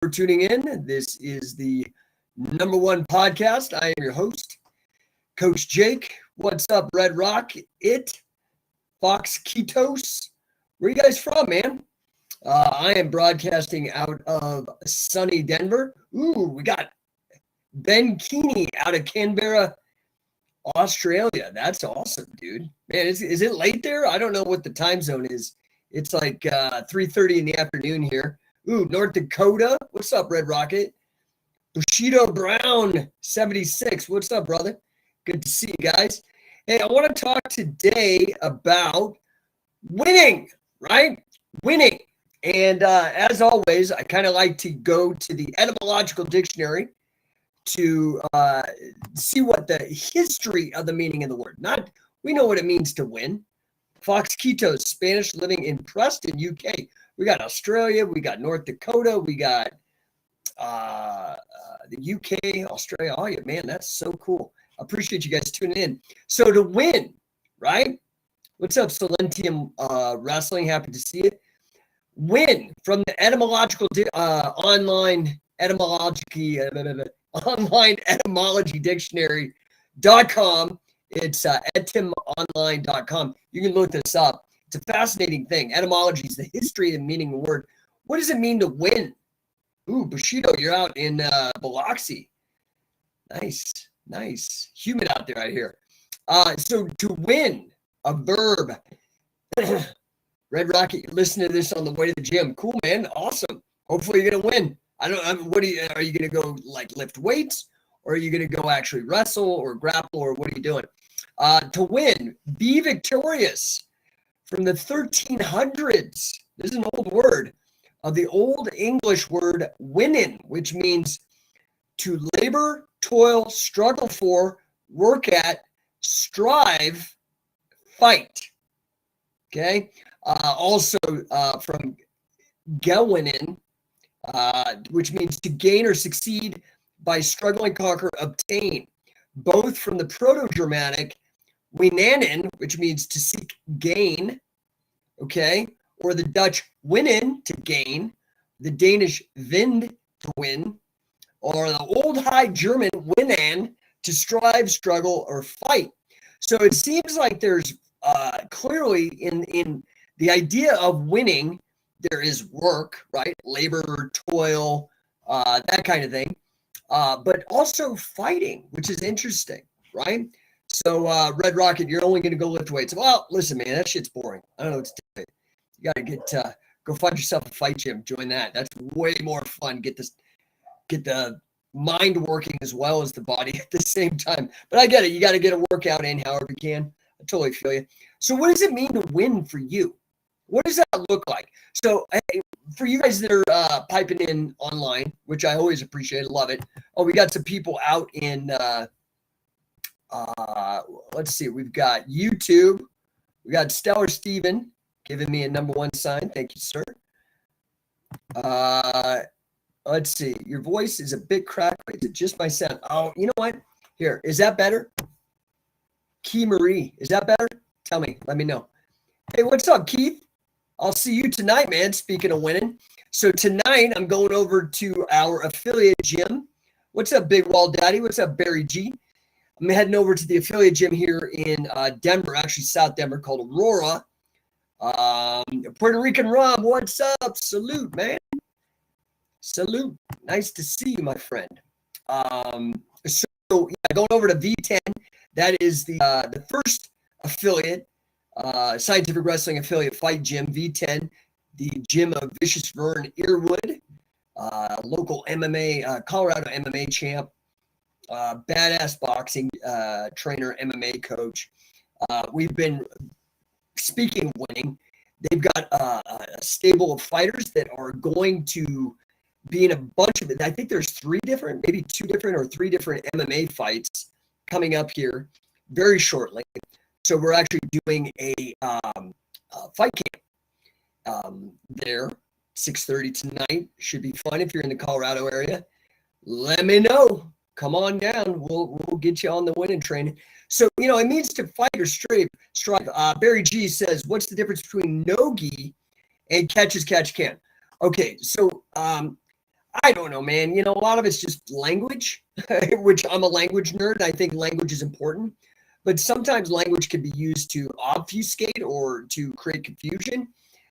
for tuning in. This is the #1 podcast. I am your host, Coach Jake. What's up, Red Rock? Fox Ketos. Where you guys from, man? I am broadcasting out of sunny Denver. Ooh, we got Ben Keeney out of Canberra, Australia. That's awesome, dude. Man, is it late there? I don't know what the time zone is. It's like 3:30 in the afternoon here. Ooh, North Dakota. What's up, Red Rocket? Bushido Brown, 76. What's up, brother? Good to see you guys. Hey, I want to talk today about winning, right? Winning. And as always, I kind of like to go to the etymological dictionary to see what the history of the meaning of the word. We know what it means to win. Fox Ketos, Spanish, living in Preston, UK. We got Australia, we got North Dakota, we got the UK, Australia. Oh, yeah, man, that's so cool. I appreciate you guys tuning in. So to win, right? What's up, Silentium Wrestling? Happy to see it. Win from the etymological online etymology dictionary.com. It's etymonline.com. You can look this up. It's a fascinating thing. Etymology is the history and meaning of the word. What does it mean to win? Ooh, Bushido, you're out in Biloxi. Nice. Humid out there, I hear. So to win, a verb. Red Rocket, listen to this on the way to the gym. Cool, man. Awesome. Hopefully you're gonna win. Are you gonna go like lift weights, or are you gonna go actually wrestle or grapple, or what are you doing? To win, be victorious. From the 1300s, this is an old word, of the Old English word winnin, which means to labor, toil, struggle for, work at, strive, fight. Okay. Also from gewinin, which means to gain or succeed by struggling, conquer, obtain. Both from the Proto-Germanic winanen, which means to seek gain, okay, or the Dutch winnen, to gain, the Danish vind, to win, or the Old High German winan, to strive, struggle, or fight. So it seems like there's clearly in the idea of winning, there is work, right? Labor, toil, that kind of thing. But also fighting, which is interesting, right? So Red Rocket, you're only going to go lift weights. Well, listen, man, that shit's boring. I don't know what to tell you. You got to go find yourself a fight gym. Join that. That's way more fun. Get the mind working as well as the body at the same time. But I get it. You got to get a workout in however you can. I totally feel you. So what does it mean to win for you? What does that look like? So hey, for you guys that are piping in online, which I always appreciate, love it. Oh, we got some people out in let's see, we've got YouTube. We got Stellar Steven giving me a #1 sign. Thank you, sir. Let's see. Your voice is a bit cracked. Is it just my sound? Oh, you know what? Here, is that better? Key Marie, is that better? Tell me. Let me know. Hey, what's up, Keith? I'll see you tonight, man. Speaking of winning. So tonight, I'm going over to our affiliate gym. What's up, Big Wall Daddy? What's up, Barry G? I'm heading over to the affiliate gym here in Denver, actually South Denver, called Aurora. Puerto Rican Rob, what's up? Salute, man. Salute. Nice to see you, my friend. So yeah, going over to V10. That is the first affiliate, scientific wrestling affiliate fight gym, V10, the gym of Vicious Vern Earwood, local MMA, Colorado MMA champ, badass boxing trainer, MMA coach. We've been, speaking of winning, they've got a stable of fighters that are going to be in a bunch of it. I think there's three different MMA fights coming up here very shortly. So we're actually doing a fight camp there, 6:30 tonight. Should be fun if you're in the Colorado area. Let me know. Come on down. We'll get you on the winning train. So, it means to fight or strive. Barry G says, what's the difference between no-gi and catch as catch can? Okay, so I don't know, man. You know, a lot of it's just language, which I'm a language nerd. I think language is important, but sometimes language can be used to obfuscate or to create confusion.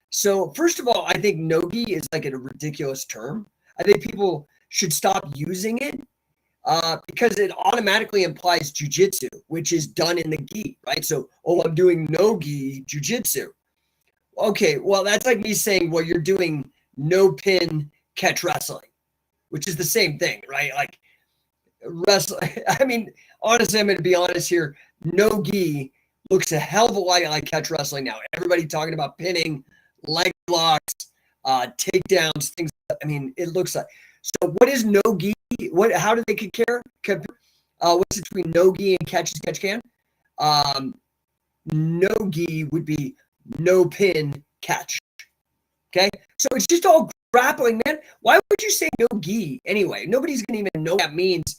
So, first of all, I think nogi is like a ridiculous term. I think people should stop using it because it automatically implies jujitsu, which is done in the gi, right? So, oh, I'm doing no gi jujitsu. Okay, well, that's like me saying, well, you're doing no pin catch wrestling, which is the same thing, right? Like wrestling. I mean, honestly, I'm going to be honest here. No gi looks a hell of a lot like catch wrestling now. Everybody talking about pinning, leg locks, takedowns, things. I mean, it looks like. So, what is no gi? What? How do they compare? What's between no gi and catch can? No gi would be no pin catch. Okay, so it's just all grappling, man. Why would you say no gi anyway? Nobody's gonna even know what that means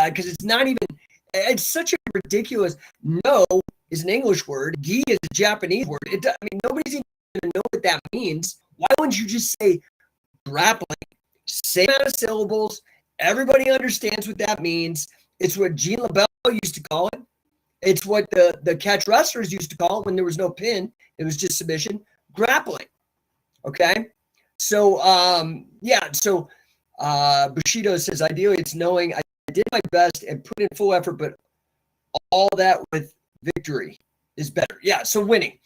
because it's not even. It's such a ridiculous. No is an English word. Gi is a Japanese word. I mean, nobody's even gonna know what that means. Why wouldn't you just say grappling? Same amount of syllables. Everybody understands what that means. It's what Gene LaBelle used to call it. It's what the catch wrestlers used to call it when there was no pin. It was just submission. Grappling. Okay. So, yeah. So, Bushido says, ideally, it's knowing I did my best and put in full effort, but all that with victory is better. Yeah. So, winning.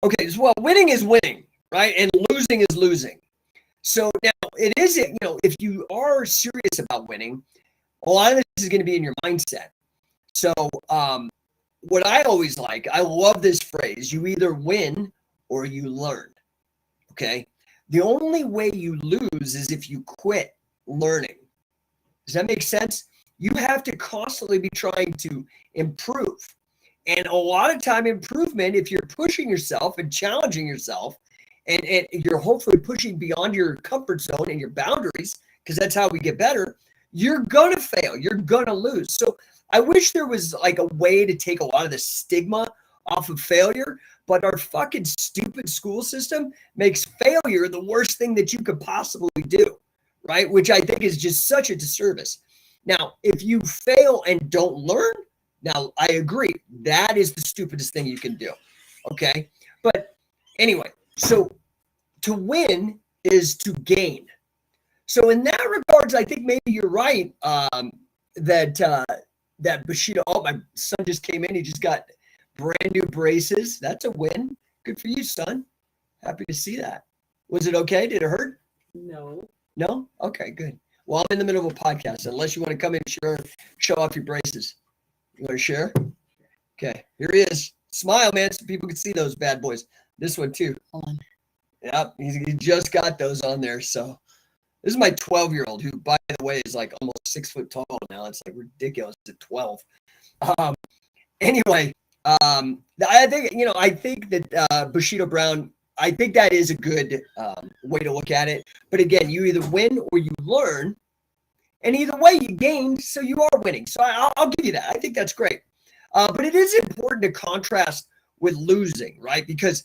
Okay. So, well, winning is winning, right? And losing is losing. So, now it is, you know, if you are serious about winning, a lot of this is going to be in your mindset. So, what I always like, I love this phrase, you either win or you learn. Okay. The only way you lose is if you quit learning. Does that make sense? You have to constantly be trying to improve. And a lot of time improvement, if you're pushing yourself and challenging yourself, and you're hopefully pushing beyond your comfort zone and your boundaries, because that's how we get better, you're going to fail. You're going to lose. So I wish there was like a way to take a lot of the stigma off of failure, but our fucking stupid school system makes failure the worst thing that you could possibly do, right? Which I think is just such a disservice. Now, if you fail and don't learn, now I agree, that is the stupidest thing you can do, okay? But anyway, so to win is to gain. So in that regards, I think maybe you're right that Bushido, oh, my son just came in, he just got brand new braces. That's a win. Good for you, son. Happy to see that. Was it okay? Did it hurt? No. No? Okay, good. Well, I'm in the middle of a podcast. Unless you want to come in and show off your braces. You want to share? Okay, here he is. Smile, man, so people can see those bad boys. This one, too. Hold on. Yep, he just got those on there. So this is my 12-year-old who, by the way, is like almost 6 foot tall now. It's like ridiculous at 12. Anyway, I think that Bushido Brown, I think that is a good way to look at it. But again, you either win or you learn, and either way you gain, so you are winning. So I'll give you that. I think that's great. But it is important to contrast with losing, right? Because,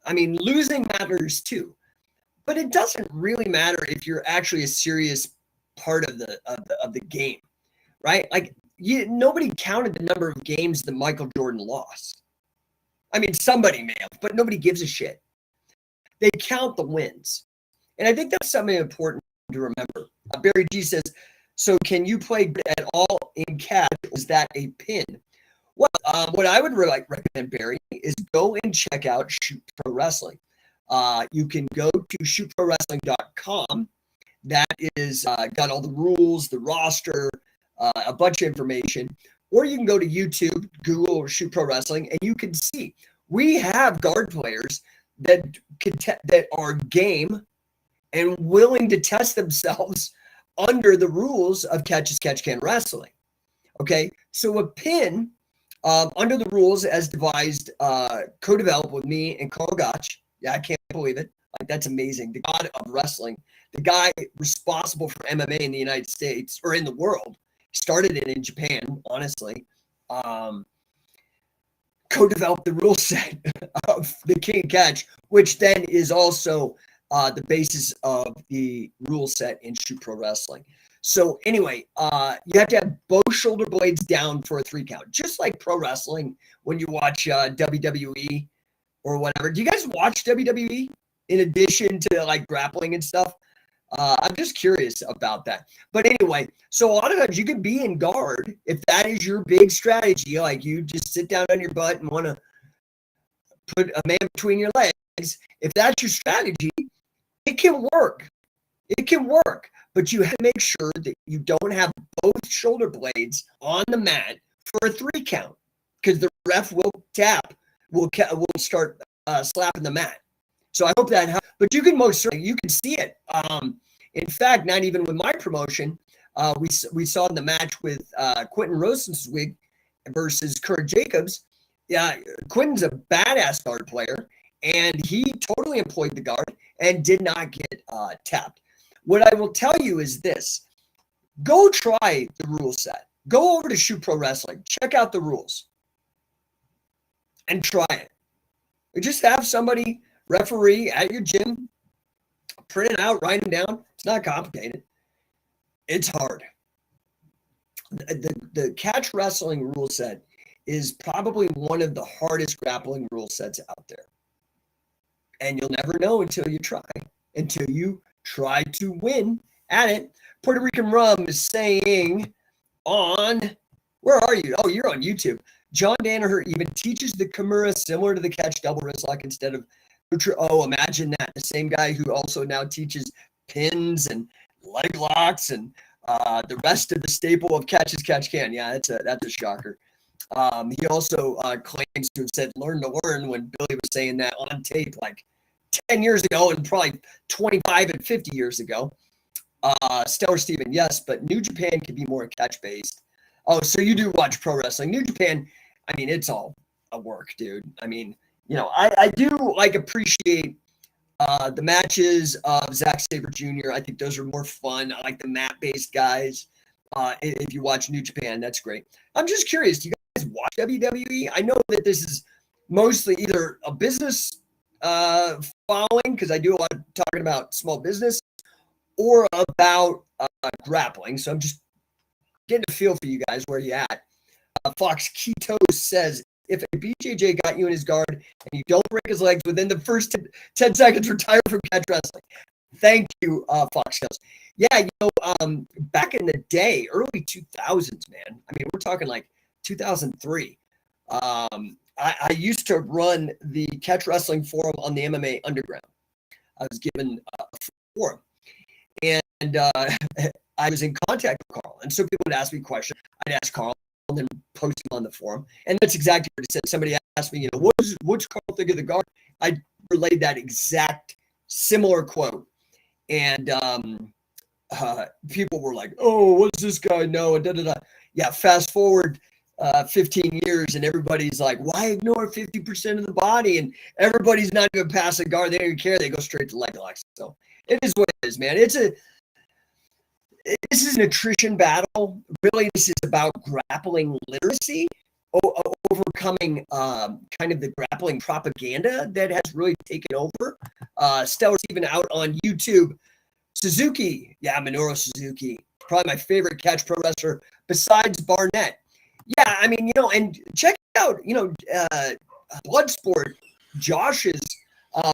I mean, losing matters too. But it doesn't really matter if you're actually a serious part of the game, right? Like, nobody counted the number of games that Michael Jordan lost. I mean, somebody may have, but nobody gives a shit. They count the wins. And I think that's something important to remember. Barry G says, so can you play at all in catch? Is that a pin? Well, what I would recommend, Barry, is go and check out Shoot Pro Wrestling. You can go to shootprowrestling.com. That is got all the rules, the roster, a bunch of information. Or you can go to YouTube, Google, or Shoot Pro Wrestling, and you can see we have guard players that are game and willing to test themselves under the rules of catch-as-catch-can wrestling. Okay, so a pin under the rules as devised, co-developed with me and Carl Gotch. Yeah, I can't believe it. Like, that's amazing. The god of wrestling, the guy responsible for MMA in the United States or in the world, started it in Japan, honestly. Co-developed the rule set of the King Catch, which then is also the basis of the rule set in Shoot Pro Wrestling. So anyway, you have to have both shoulder blades down for a 3 count, just like pro wrestling when you watch WWE or whatever. Do you guys watch WWE in addition to like grappling and stuff? I'm just curious about that. But anyway, so a lot of times you can be in guard if that is your big strategy. Like you just sit down on your butt and want to put a man between your legs. If that's your strategy, it can work. It can work. But you have to make sure that you don't have both shoulder blades on the mat for a 3 count, because the ref will tap, will start slapping the mat. So I hope that helps. But you can most certainly, you can see it. In fact, not even with my promotion, we saw in the match with Quentin Rosenzweig versus Kurt Jacobs. Yeah, Quentin's a badass guard player, and he totally employed the guard and did not get tapped. What I will tell you is this. Go try the rule set. Go over to Shoot Pro Wrestling. Check out the rules and try it. Just have somebody referee at your gym, print it out, write them down. It's not complicated. It's hard. The catch wrestling rule set is probably one of the hardest grappling rule sets out there. And you'll never know until you try to win at it. Puerto Rican Rum is saying on, where are you? Oh, you're on YouTube. John Danaher even teaches the Kimura similar to the catch double wrist lock instead of oh, imagine that. The same guy who also now teaches pins and leg locks and the rest of the staple of catch as catch can. Yeah, that's a shocker. He also claims to have said learn to learn when Billy was saying that on tape like 10 years ago and probably 25 and 50 years ago. Stellar Steven, yes, but New Japan can be more catch-based. Oh, so you do watch pro wrestling. New Japan, I mean, it's all a work, dude. I mean, you know, I do like appreciate the matches of Zack Sabre Jr. I think those are more fun. I like the mat-based guys. If you watch New Japan, that's great. I'm just curious, do you guys watch WWE? I know that this is mostly either a business following, because I do a lot of talking about small business, or about grappling. So I'm just getting a feel for you guys, where you at. Fox Keto says, if a BJJ got you in his guard and you don't break his legs within the first 10 seconds, retire from catch wrestling. Thank you, Fox Kills. Yeah, you know, back in the day, early 2000s, man. I mean, we're talking like 2003. I used to run the catch wrestling forum on the MMA Underground. I was given a forum. And I was in contact with Carl. And so people would ask me questions. I'd ask Carl and then post them on the forum. And that's exactly what he said. Somebody asked me, you know, what's Carl think of the guard? I relayed that exact similar quote. And people were like, oh, what's this guy know? And da-da-da. Yeah, fast forward 15 years and everybody's like, why ignore 50% of the body? And everybody's not even pass a guard. They don't even care. They go straight to leg locks. So it is what it is, man. This is an attrition battle. Really, this is about grappling literacy, overcoming kind of the grappling propaganda that has really taken over. Stellar Steven out on YouTube. Suzuki, yeah, Minoru Suzuki, probably my favorite catch pro wrestler besides Barnett. Yeah, I mean, you know, and check out, you know, Bloodsport, Josh's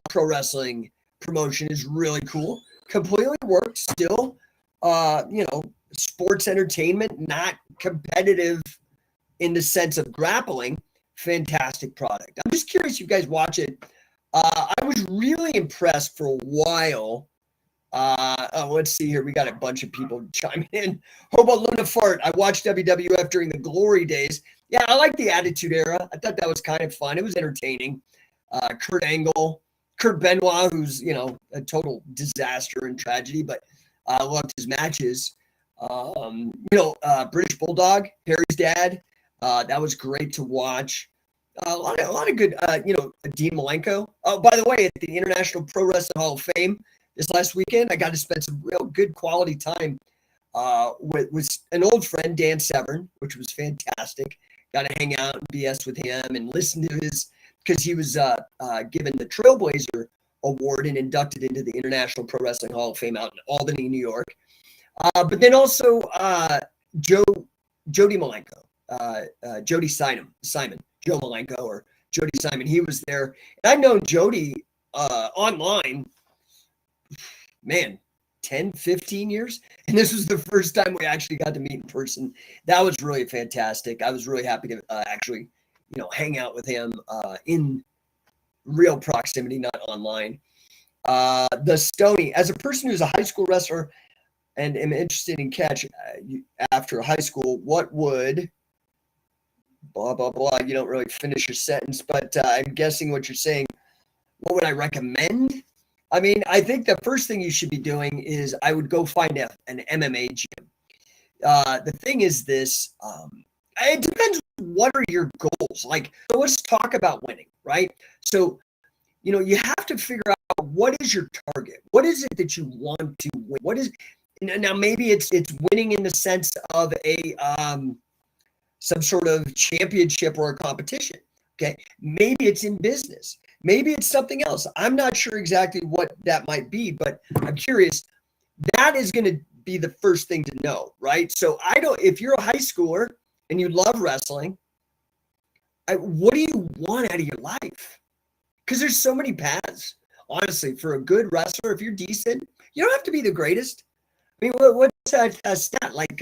pro wrestling promotion is really cool. Completely worked still. You know, sports entertainment, not competitive in the sense of grappling. Fantastic product. I'm just curious if you guys watch it. I was really impressed for a while. Let's see here. We got a bunch of people chiming in. Hobo Luna Fart. I watched WWF during the glory days. Yeah, I like the Attitude Era. I thought that was kind of fun. It was entertaining. Kurt Angle, Kurt Benoit, who's, you know, a total disaster and tragedy, but I loved his matches. You know, British Bulldog, Harry's dad. That was great to watch. A lot of good, you know, Dean Malenko. Oh, by the way, at the International Pro Wrestling Hall of Fame this last weekend, I got to spend some real good quality time with an old friend, Dan Severn, which was fantastic. Got to hang out and BS with him and listen to his, because he was given the Trailblazer award and inducted into the International Pro Wrestling Hall of Fame out in Albany, New York. But then also Jody Malenko, Jody Simon, Joe Malenko or Jody Simon. He was there. And I've known Jody online, man, 10, 15 years. And this was the first time we actually got to meet in person. That was really fantastic. I was really happy to actually, hang out with him in real proximity, not online. The Stony, as a person who's a high school wrestler and am interested in catch after high school, what would blah, blah, blah. You don't really finish your sentence, but I'm guessing what you're saying. What would I recommend? I mean, I think the first thing you should be doing is I would go find an MMA gym. The thing is this, it depends what are your goals. Like, so let's talk about winning, right? So, you have to figure out what is your target? What is it that you want to win? What is, now maybe it's winning in the sense of a, some sort of championship or a competition. Okay. Maybe it's in business. Maybe it's something else. I'm not sure exactly what that might be, but I'm curious. That is going to be the first thing to know, right? So if you're a high schooler and you love wrestling, what do you want out of your life? Because there's so many paths. Honestly, for a good wrestler, if you're decent, you don't have to be the greatest. I mean, what's that stat? Like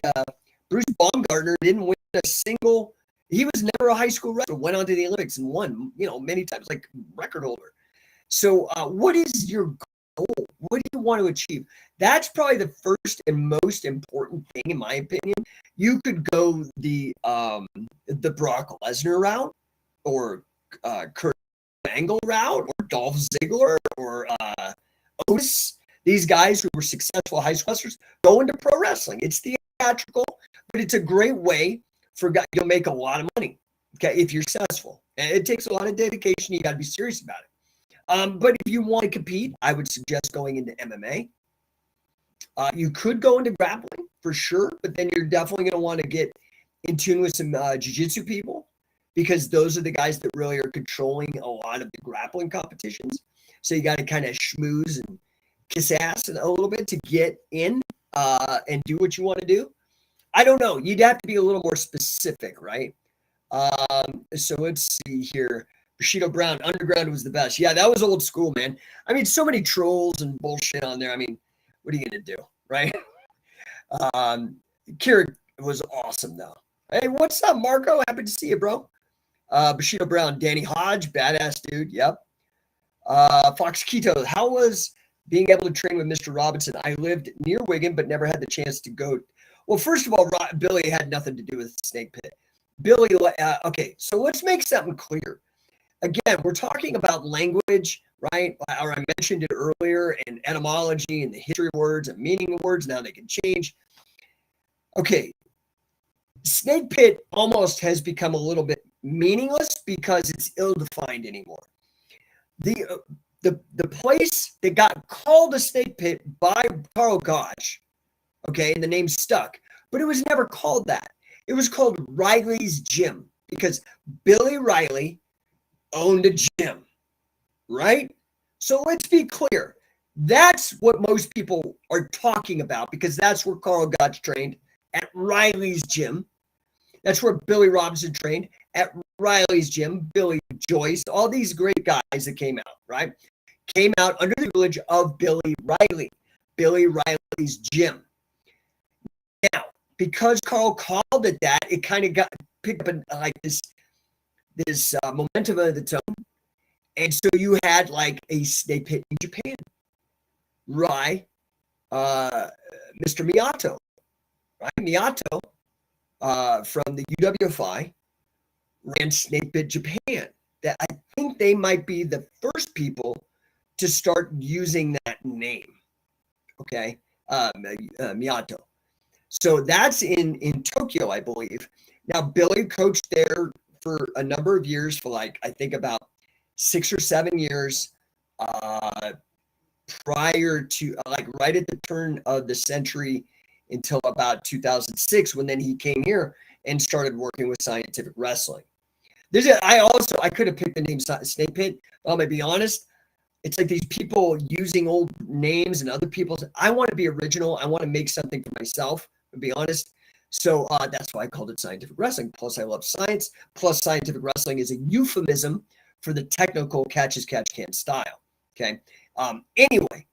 Bruce Baumgartner didn't win a single. He was never a high school wrestler, went on to the Olympics and won, many times, like record holder. So what is your goal? What do you want to achieve? That's probably the first and most important thing, in my opinion. You could go the Brock Lesnar route, or Kurt Angle route, or Dolph Ziggler, or Otis. These guys who were successful high school wrestlers go into pro wrestling. It's theatrical, but it's a great way for guys to make a lot of money, okay, if you're successful. And it takes a lot of dedication. You got to be serious about it. But if you want to compete, I would suggest going into MMA. You could go into grappling for sure, but then you're definitely going to want to get in tune with some jiu-jitsu people, because those are the guys that really are controlling a lot of the grappling competitions. So you got to kind of schmooze and kiss ass a little bit to get in and do what you want to do. I don't know. You'd have to be a little more specific, right? So let's see here. Bushido Brown, Underground was the best. Yeah, that was old school, man. I mean, so many trolls and bullshit on there. I mean, what are you going to do, right? Kira was awesome, though. Hey, what's up, Marco? Happy to see you, bro. Bushido Brown, Danny Hodge, badass dude. Yep. Fox Quito, how was being able to train with Mr. Robinson? I lived near Wigan, but never had the chance to go. Well, first of all, Billy had nothing to do with Snake Pit. Billy, okay, so let's make something clear. Again, we're talking about language, right? Or I mentioned it earlier, and etymology and the history of words and meaning of words. Now they can change. Okay, Snake Pit almost has become a little bit meaningless because it's ill-defined anymore. The place that got called a Snake Pit by Carl Gotch, okay, and the name stuck, but it was never called that. It was called Riley's Gym because Billy Riley owned a gym, right? So let's be clear. That's what most people are talking about, because that's where Carl Gotch trained, at Riley's Gym. That's where Billy Robinson trained, at Riley's Gym. Billy Joyce, all these great guys that came out, right? Came out under the tutelage of Billy Riley, Billy Riley's Gym. Now, because Carl called it that, it kind of got picked up like this momentum of its own. And so you had like a Snake Pit in Japan. Mr. Miyato, right? Miyato from the UWFI ran Snake Pit Japan. That I think they might be the first people to start using that name. Okay, Miyato. So that's in Tokyo, I believe. Now, Billy coached there for a number of years, for like, I think about 6 or 7 years prior to, like, right at the turn of the century until about 2006, when then he came here and started working with Scientific Wrestling. I could have picked the name Snake Pit, but I'm going to be honest, it's like these people using old names and other people's. I want to be original. I want to make something for myself, to be honest. So that's why I called it scientific wrestling. Plus, I love science. Plus, scientific wrestling is a euphemism for the technical catch as catch can style. Okay. Anyway,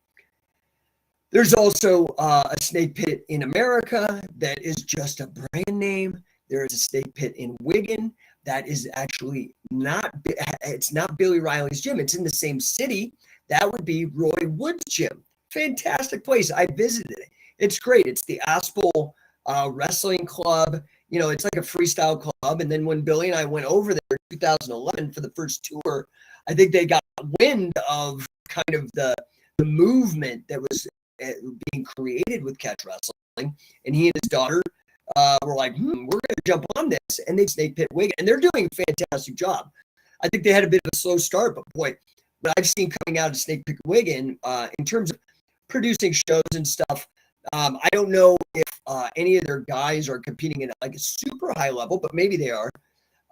there's also a snake pit in America that is just a brand name. There is a snake pit in Wigan that is actually not, it's not Billy Riley's gym. It's in the same city. That would be Roy Wood's gym. Fantastic place. I visited it. It's great. It's the Aspel Wrestling Club. You know, it's like a freestyle club. And then when Billy and I went over there in 2011 for the first tour, I think they got wind of kind of the movement that was being created with catch wrestling. And he and his daughter were like, we're going to jump on this. And they snake pit Wigan. And they're doing a fantastic job. I think they had a bit of a slow start, but boy, what I've seen coming out of Snake Pit Wigan in terms of producing shows and stuff, I don't know if any of their guys are competing at like a super high level, but maybe they are.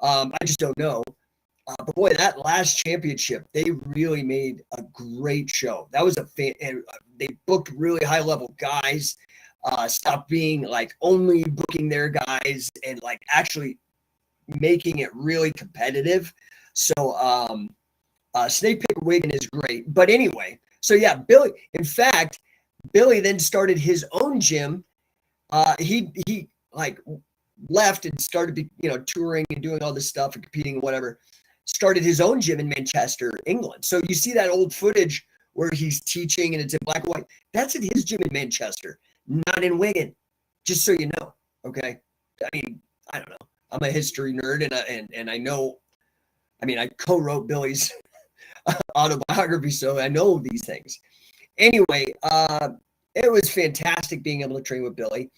I just don't know. But boy, that last championship, they really made a great show. That was and they booked really high level guys. Stopped being like only booking their guys and like actually making it really competitive. So Snake Pit Wigan is great. But anyway, so yeah, Billy. In fact, Billy then started his own gym. He like left and started, touring and doing all this stuff and competing and whatever. Started his own gym in Manchester, England. So you see that old footage where he's teaching and it's in black and white. That's at his gym in Manchester, not in Wigan. Just so you know, okay? I mean, I don't know. I'm a history nerd, and I know. I mean, I co-wrote Billy's autobiography, so I know these things. Anyway, it was fantastic being able to train with Billy.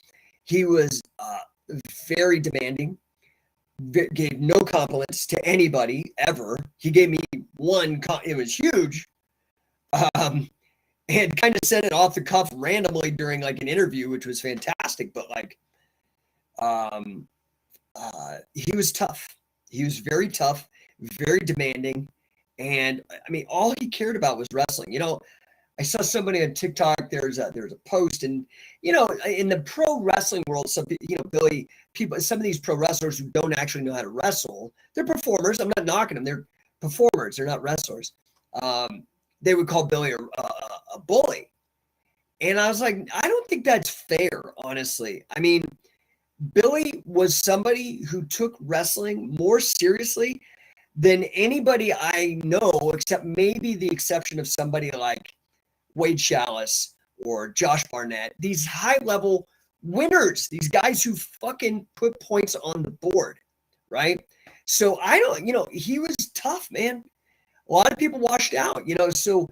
He was very demanding, gave no compliments to anybody ever. He gave me one, it was huge, and kind of said it off the cuff randomly during like an interview, which was fantastic. But like, he was tough. He was very tough, very demanding. And I mean, all he cared about was wrestling. I saw somebody on TikTok. There's a post, and in the pro wrestling world, some Billy people, some of these pro wrestlers who don't actually know how to wrestle, they're performers. I'm not knocking them. They're performers. They're not wrestlers. They would call Billy a bully, and I was like, I don't think that's fair, honestly. I mean, Billy was somebody who took wrestling more seriously than anybody I know, except maybe the exception of somebody like Wade Chalice or Josh Barnett, these high-level winners, these guys who fucking put points on the board, right? So he was tough, man. A lot of people washed out, so,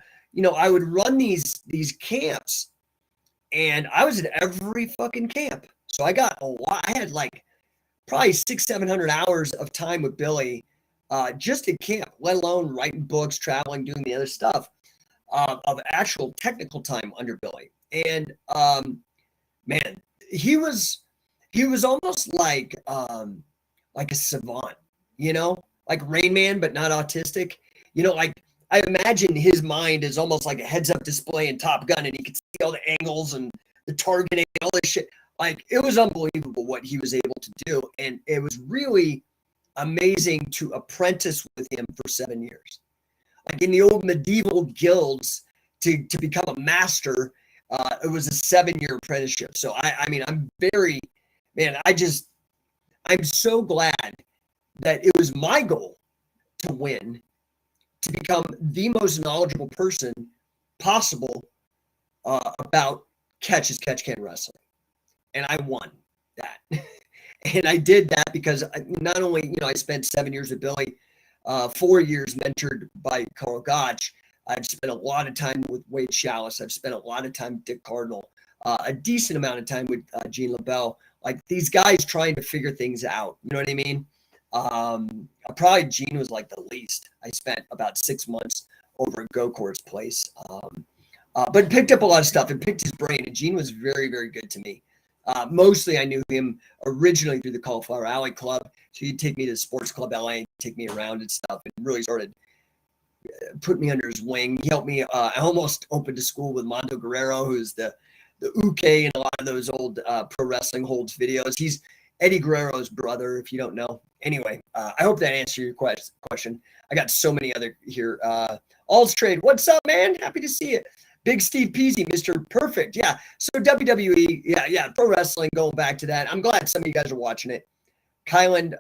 I would run these camps, and I was at every fucking camp. So I got a lot. I had like probably 600-700 hours of time with Billy just at camp, let alone writing books, traveling, doing the other stuff. Of actual technical time under Billy. And man, he was almost like a savant, like Rain Man, but not autistic. Like I imagine his mind is almost like a heads-up display in Top Gun, and he could see all the angles and the targeting, all this shit. Like, it was unbelievable what he was able to do. And it was really amazing to apprentice with him for 7 years. Like in the old medieval guilds, to become a master, it was a 7-year apprenticeship. So I mean, I'm so glad that it was my goal to win, to become the most knowledgeable person possible about catch can wrestling. And I won that. And I did that because not only, I spent 7 years with Billy, 4 years mentored by Carl Gotch. I've spent a lot of time with Wade Chalice. I've spent a lot of time with Dick Cardinal, a decent amount of time with Gene LaBelle. Like these guys trying to figure things out. You know what I mean? Probably Gene was like the least. I spent about 6 months over at Gokor's place, but picked up a lot of stuff and picked his brain. And Gene was very, very good to me. Mostly I knew him originally through the Cauliflower Alley Club. So he'd take me to Sports Club LA, take me around and stuff, and really started put me under his wing. He helped me. I almost opened a school with Mondo Guerrero, who's the Uke in a lot of those old pro wrestling holds videos. He's Eddie Guerrero's brother, if you don't know. Anyway, I hope that answered your question. I got so many other here. All's Trade, what's up, man? Happy to see you. Big Steve Peasy, Mr. Perfect. Yeah. So WWE, yeah, pro wrestling, going back to that. I'm glad some of you guys are watching it. Kylan,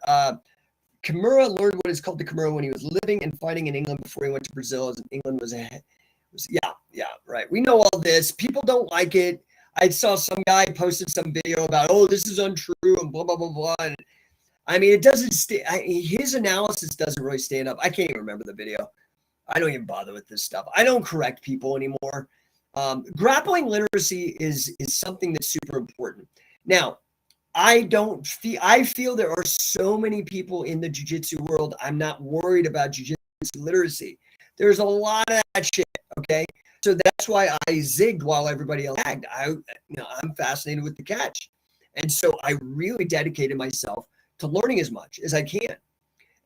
Kimura learned what is called the Kimura when he was living and fighting in England before he went to Brazil, as England was ahead. Yeah, right. We know all this. People don't like it. I saw some guy posted some video about, oh, this is untrue and blah, blah, blah, blah. And I mean, it doesn't his analysis doesn't really stand up. I can't even remember the video. I don't even bother with this stuff. I don't correct people anymore. Grappling literacy is something that's super important. Now, I feel there are so many people in the jiu-jitsu world. I'm not worried about jiu-jitsu literacy. There's a lot of that shit, okay? So that's why I zigged while everybody else tagged. I'm fascinated with the catch. And so I really dedicated myself to learning as much as I can.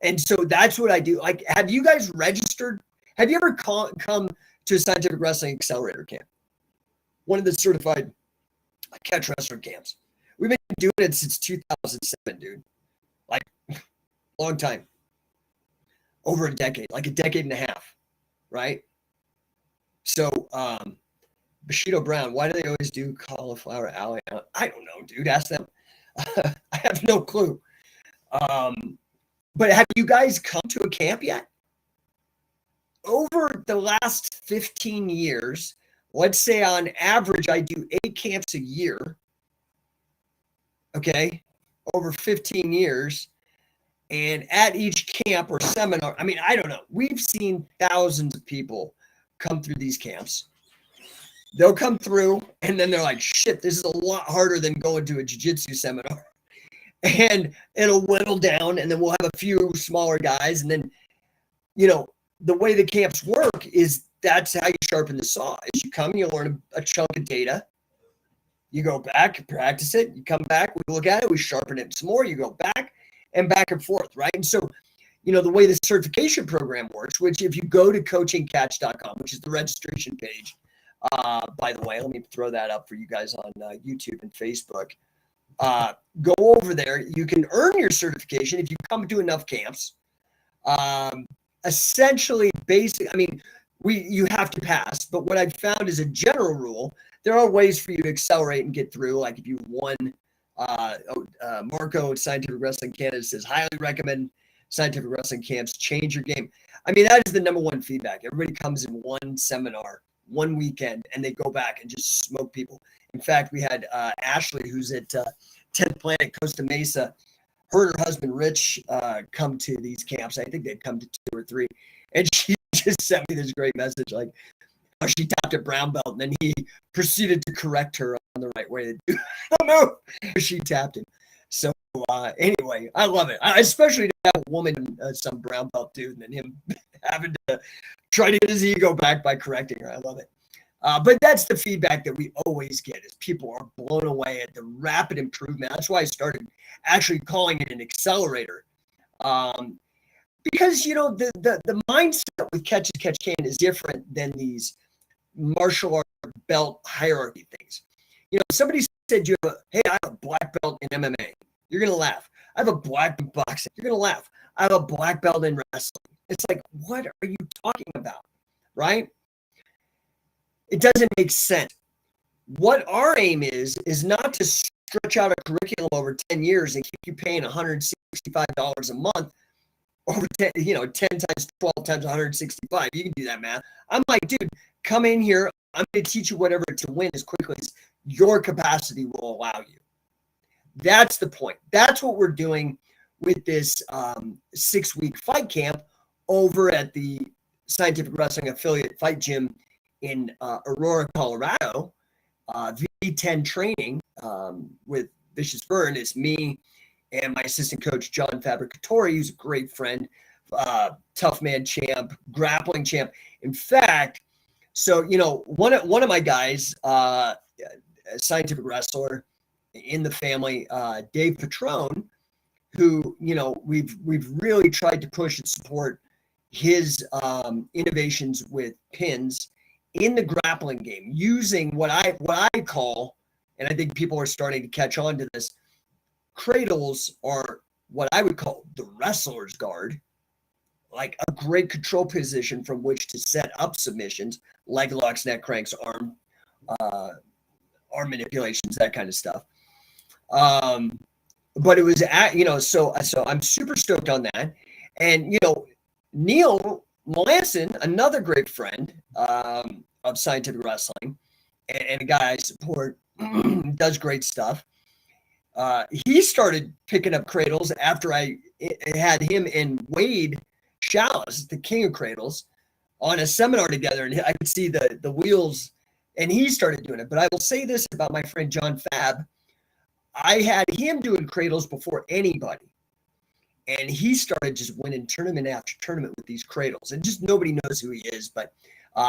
And so that's what I do. Like, have you guys registered? Have you ever come to a Scientific Wrestling Accelerator camp? One of the certified catch wrestler camps. We've been doing it since 2007, dude. Like, long time. Over a decade, like a decade and a half, right? So, Bushido Brown, why do they always do cauliflower alley? I don't know, dude. Ask them. I have no clue. But have you guys come to a camp yet? Over the last 15 years, let's say on average, I do 8 camps a year. Okay. Over 15 years. And at each camp or seminar, I mean, I don't know. We've seen thousands of people come through these camps. They'll come through and then they're like, shit, this is a lot harder than going to a jiu-jitsu seminar. And it'll whittle down, and then we'll have a few smaller guys. And then, the way the camps work is that's how you sharpen the saw. Is you come, you learn a chunk of data. You go back, practice it. You come back, we look at it, we sharpen it some more. You go back and forth, right? And so, the way the certification program works, which if you go to coachingcatch.com, which is the registration page, by the way, let me throw that up for you guys on YouTube and Facebook. Go over there. You can earn your certification if you come to enough camps. Essentially, you have to pass. But what I've found is a general rule. There are ways for you to accelerate and get through. Like if you won, Marco Scientific Wrestling Canada says, highly recommend Scientific Wrestling camps. Change your game. I mean, that is the number one feedback. Everybody comes in one seminar, one weekend, and they go back and just smoke people. In fact, we had Ashley, who's at 10th Planet Costa Mesa, her and her husband Rich come to these camps. I think they'd come to 2 or 3. And she just sent me this great message, like how she tapped at brown belt, and then he proceeded to correct her on the right way to do it. I don't know. She tapped him. So anyway, I love it. Especially to have a woman, some brown belt dude, and then him having to try to get his ego back by correcting her. I love it. But that's the feedback that we always get, is people are blown away at the rapid improvement. That's why I started actually calling it an accelerator. Because, the mindset with Catch as Catch Can is different than these martial art belt hierarchy things. Somebody said, hey, I have a black belt in MMA. You're going to laugh. I have a black belt in boxing. You're going to laugh. I have a black belt in wrestling. It's like, what are you talking about? Right? It doesn't make sense. What our aim is not to stretch out a curriculum over 10 years and keep you paying $165 a month over 10, 10 times, 12 times 165. You can do that math. I'm like, dude, come in here. I'm going to teach you whatever to win as quickly as your capacity will allow you. That's the point. That's what we're doing with this 6-week fight camp over at the Scientific Wrestling Affiliate Fight Gym in Aurora, Colorado. V10 training with Vicious Vern. It's me and my assistant coach, John Fabricatori, who's a great friend, tough man champ, grappling champ. In fact, so, one of my guys, a scientific wrestler in the family, Dave Patrone, who, we've really tried to push and support his innovations with pins in the grappling game, using what I call, and I think people are starting to catch on to this, cradles are what I would call the wrestler's guard, like a great control position from which to set up submissions, leg locks, neck cranks, arm manipulations, that kind of stuff. But it was so I'm super stoked on that. And Neil Melanson, another great friend of Scientific Wrestling, and a guy I support, does great stuff. He started picking up cradles after I had him and Wade Chalice, the king of cradles, on a seminar together, and I could see the wheels, and he started doing it. But I will say this about my friend John Fab. I had him doing cradles before anybody, and he started just winning tournament after tournament with these cradles, and just nobody knows who he is, but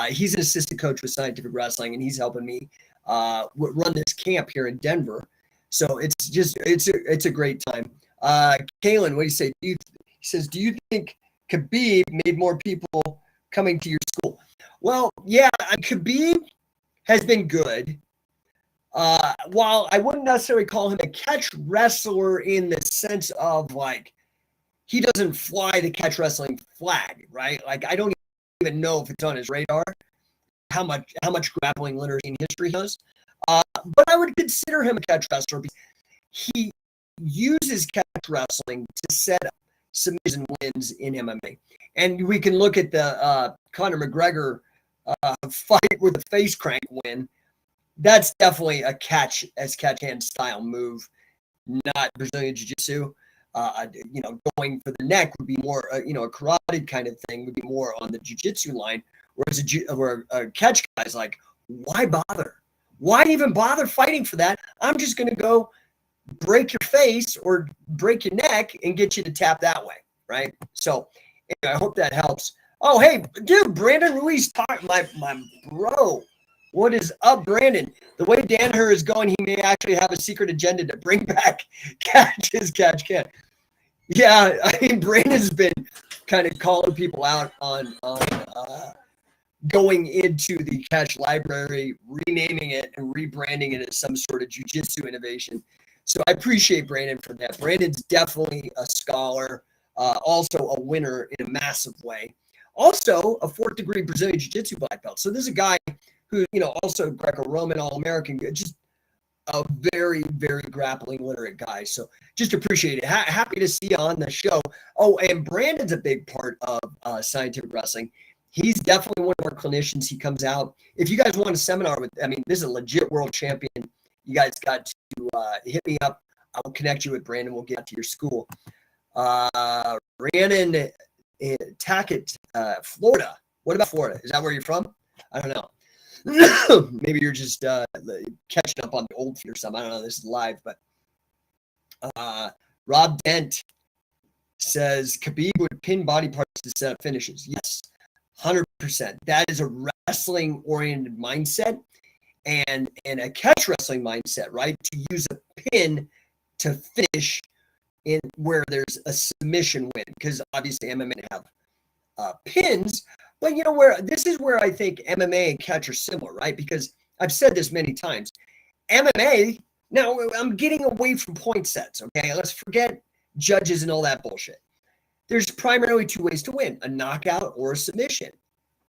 he's an assistant coach with Scientific Wrestling, and he's helping me run this camp here in Denver. So it's a great time. Kalen, what do you say? He says, do you think Khabib made more people coming to your school? Well, yeah, Khabib has been good. While I wouldn't necessarily call him a catch wrestler in the sense of like he doesn't fly the catch wrestling flag, right? Like I don't even know if it's on his radar how much grappling literacy and history he has. But I would consider him a catch wrestler because he uses catch wrestling to set up submission wins in MMA. And we can look at the Conor McGregor fight with a face crank win. That's definitely a catch hand style move, not Brazilian Jiu-Jitsu. Going for the neck would be more, a carotid kind of thing would be more on the Jiu-Jitsu line. Whereas a catch guy's like, why bother? Why even bother fighting for that? I'm just going to go break your face or break your neck and get you to tap that way, right? So anyway, I hope that helps. Oh, hey, dude, Brandon Ruiz, my bro. What is up, Brandon? The way Danaher is going, he may actually have a secret agenda to bring back catch can. Yeah, I mean, Brandon's been kind of calling people out on going into the catch library, renaming it and rebranding it as some sort of jiu-jitsu innovation. So I appreciate Brandon for that. Brandon's definitely a scholar, also a winner in a massive way. Also a 4th degree Brazilian Jiu-Jitsu black belt. So this is a guy who, also Greco-Roman, All-American, just a very, very grappling literate guy. So just appreciate it. Happy to see you on the show. Oh, and Brandon's a big part of Scientific Wrestling. He's definitely one of our clinicians. He comes out. If you guys want a seminar with, this is a legit world champion. You guys got to hit me up. I will connect you with Brandon. We'll get to your school. Rhiannon Tackett, Florida. What about Florida? Is that where you're from? I don't know. Maybe you're just catching up on the old feed or something. I don't know. This is live, but Rob Dent says Khabib would pin body parts to set up finishes. Yes, 100%. That is a wrestling-oriented mindset and a catch wrestling mindset, right? To use a pin to finish in where there's a submission win, because obviously MMA have pins. But where this is where I think MMA and catch are similar, right? Because I've said this many times. MMA, now I'm getting away from point sets, okay? Let's forget judges and all that bullshit. There's primarily 2 ways to win, a knockout or a submission.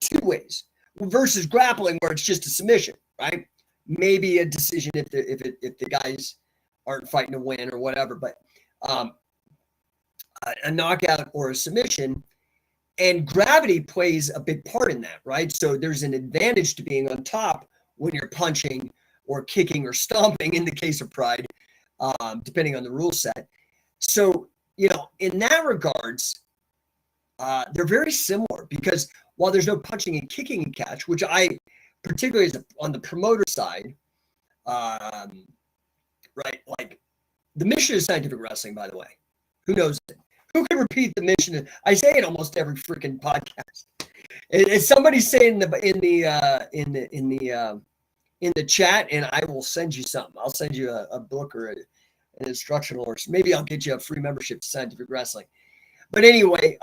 2 ways. Versus grappling where it's just a submission, right? Maybe a decision if the guys aren't fighting to win or whatever, but a knockout or a submission. And gravity plays a big part in that, right? So there's an advantage to being on top when you're punching or kicking or stomping in the case of Pride, depending on the rule set. So, in that regards, they're very similar because while there's no punching and kicking in catch, which I particularly on the promoter side, right? Like the mission of Scientific Wrestling, by the way, who knows it? Who can repeat the mission? I say it almost every freaking podcast. It's somebody saying in the chat, and I will send you something. I'll send you a book or an instructional, or maybe I'll get you a free membership to Scientific Wrestling. But anyway,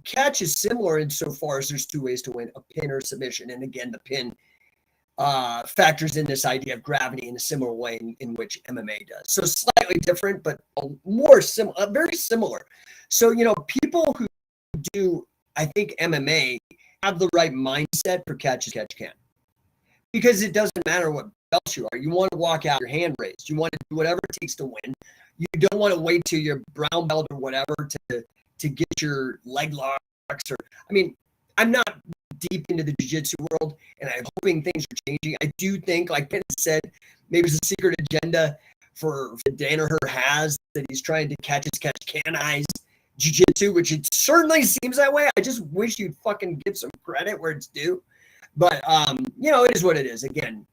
catch is similar insofar as there's two ways to win: a pin or submission. And again, the pin factors in this idea of gravity in a similar way in which MMA does. So slightly different, but more similar, very similar. So people who do, I think, MMA have the right mindset for catch as catch can, because it doesn't matter what belt you are. You want to walk out your hand raised. You want to do whatever it takes to win. You don't want to wait till you're brown belt or whatever to get your leg locks. Or I'm not deep into the jiu-jitsu world, and I'm hoping things are changing. I do think, like Ben said, maybe there's a secret agenda for Danaher has, that he's trying to catch canized jiu-jitsu, which it certainly seems that way. I just wish you'd fucking give some credit where it's due. But it is what it is. Again,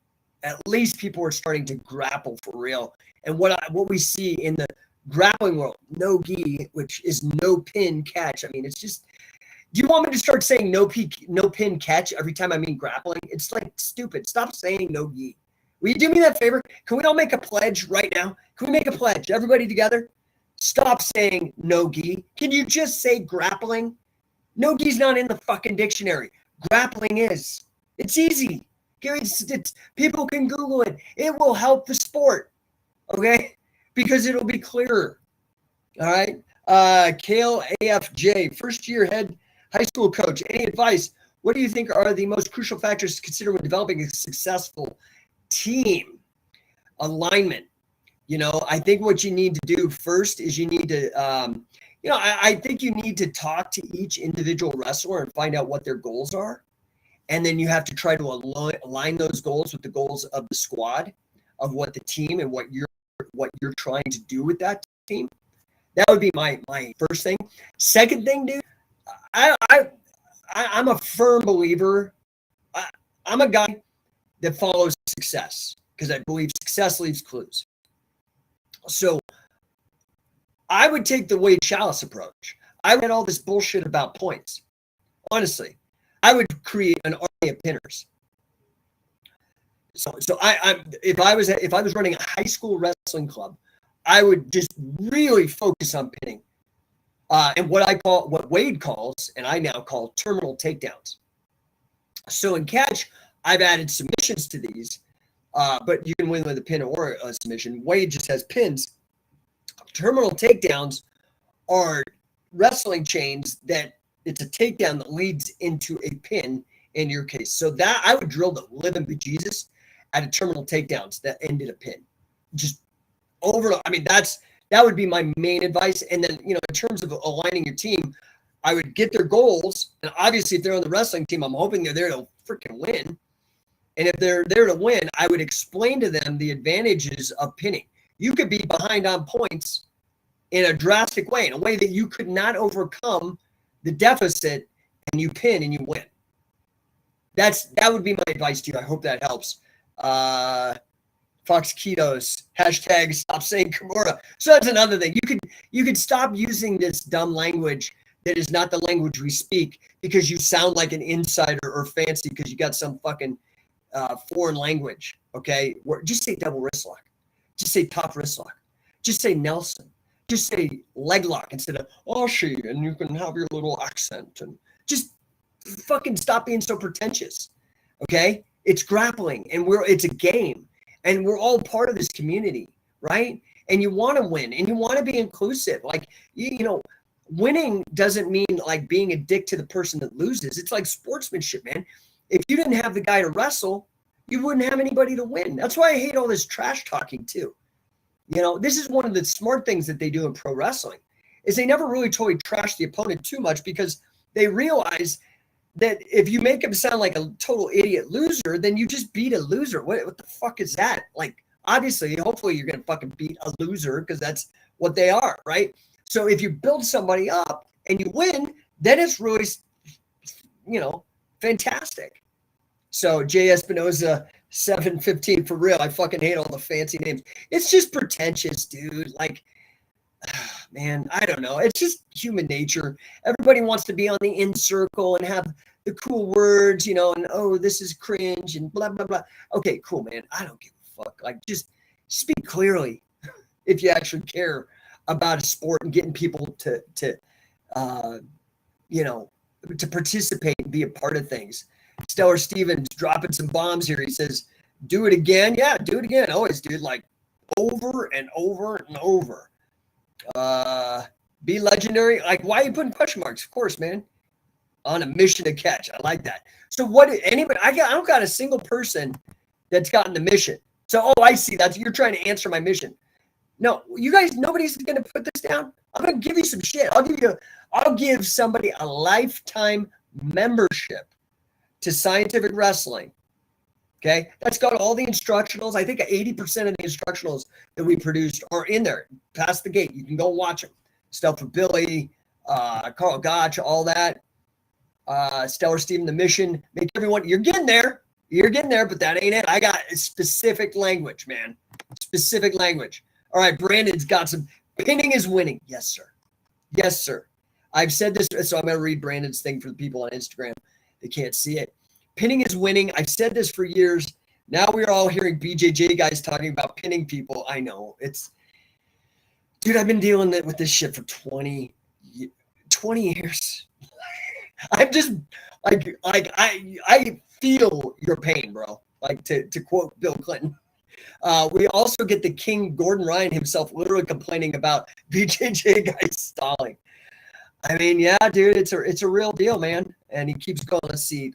at least people are starting to grapple for real. And what we see in the grappling world, no gi, which is no pin catch. It's just, do you want me to start saying no pin catch every time I mean grappling? It's like stupid. Stop saying no gi. Will you do me that favor? Can we all make a pledge right now? Can we make a pledge, everybody together? Stop saying no gi. Can you just say grappling? No gi's not in the fucking dictionary. Grappling is. It's easy. People can Google it. It will help the sport, okay? Because it'll be clearer. All right. Kale AFJ, first-year head high school coach. Any advice? What do you think are the most crucial factors to consider when developing a successful team? Alignment. I think what you need to do first is you need to, I think you need to talk to each individual wrestler and find out what their goals are. And then you have to try to align those goals with the goals of the squad, of what the team and what you're trying to do with that team. That would be my first thing. Second thing, dude, I'm a firm believer. I'm a guy that follows success because I believe success leaves clues. So I would take the Wade Chalice approach. I read all this bullshit about points. Honestly, I would create an army of pinners. So if I was running a high school wrestling club, I would just really focus on pinning, and what Wade calls, and I now call, terminal takedowns. So in catch, I've added submissions to these, but you can win with a pin or a submission. Wade just has pins. Terminal takedowns are wrestling chains that it's a takedown that leads into a pin in your case. So that I would drill the living bejesus at a terminal takedowns that ended a pin. Just that would be my main advice. And then, in terms of aligning your team, I would get their goals. And obviously, if they're on the wrestling team, I'm hoping they're there to freaking win. And if they're there to win, I would explain to them the advantages of pinning. You could be behind on points in a drastic way, in a way that you could not overcome the deficit, and you pin and you win. That would be my advice to you. I hope that helps. Fox Ketos, hashtag stop saying Kimura. So that's another thing. You could stop using this dumb language that is not the language we speak because you sound like an insider or fancy because you got some fucking foreign language. Okay, just say double wrist lock. Just say top wrist lock. Just say Nelson. Just say leg lock instead of Oshi, and you can have your little accent, and just fucking stop being so pretentious. Okay, it's grappling, and it's a game, and we're all part of this community, right? And you want to win, and you want to be inclusive. Like winning doesn't mean like being a dick to the person that loses. It's like sportsmanship, man. If you didn't have the guy to wrestle, you wouldn't have anybody to win. That's why I hate all this trash talking too. This is one of the smart things that they do in pro wrestling is they never really totally trash the opponent too much because they realize that if you make him sound like a total idiot loser, then you just beat a loser. What the fuck is that? Like, obviously, hopefully you're going to fucking beat a loser because that's what they are, right? So if you build somebody up and you win, then it's really, fantastic. So Jay Espinoza, 715 for real. I fucking hate all the fancy names. It's just pretentious, dude. Like, man, I don't know. It's just human nature. Everybody wants to be on the in circle and have the cool words, and oh, this is cringe and blah, blah, blah. Okay, cool, man. I don't give a fuck. Like, just speak clearly if you actually care about a sport and getting people to uh, you know, to participate and be a part of things. Stellar Stevens dropping some bombs here. He says, do it again. Yeah, do it again. Always, dude, like over and over and over. Be legendary. Like, why are you putting question marks? Of course, man. On a mission to catch. I like that. So what anybody, I don't got a single person that's gotten the mission. So, oh, I see. That's, you're trying to answer my mission. No, you guys, nobody's going to put this down. I'm going to give you some shit. I'll give somebody a lifetime membership to Scientific Wrestling. Okay. That's got all the instructionals. I think 80% of the instructionals that we produced are in there. Past the gate. You can go watch them. Stuff with Billy, Carl Gotch, all that. Stellar Steven, the mission. Make everyone, you're getting there. You're getting there, but that ain't it. I got specific language, man. Specific language. All right, Brandon's got some. Pinning is winning. Yes, sir. Yes, sir. I've said this, so I'm going to read Brandon's thing for the people on Instagram. They can't see it. Pinning is winning. I've said this for years. Now we're all hearing BJJ guys talking about pinning people. I know. Dude, I've been dealing with this shit for 20 years. I'm just like I feel your pain, bro. Like to quote Bill Clinton. We also get the King Gordon Ryan himself literally complaining about BJJ guys stalling. I mean, yeah, dude, it's a real deal, man. And he keeps going. Let's see.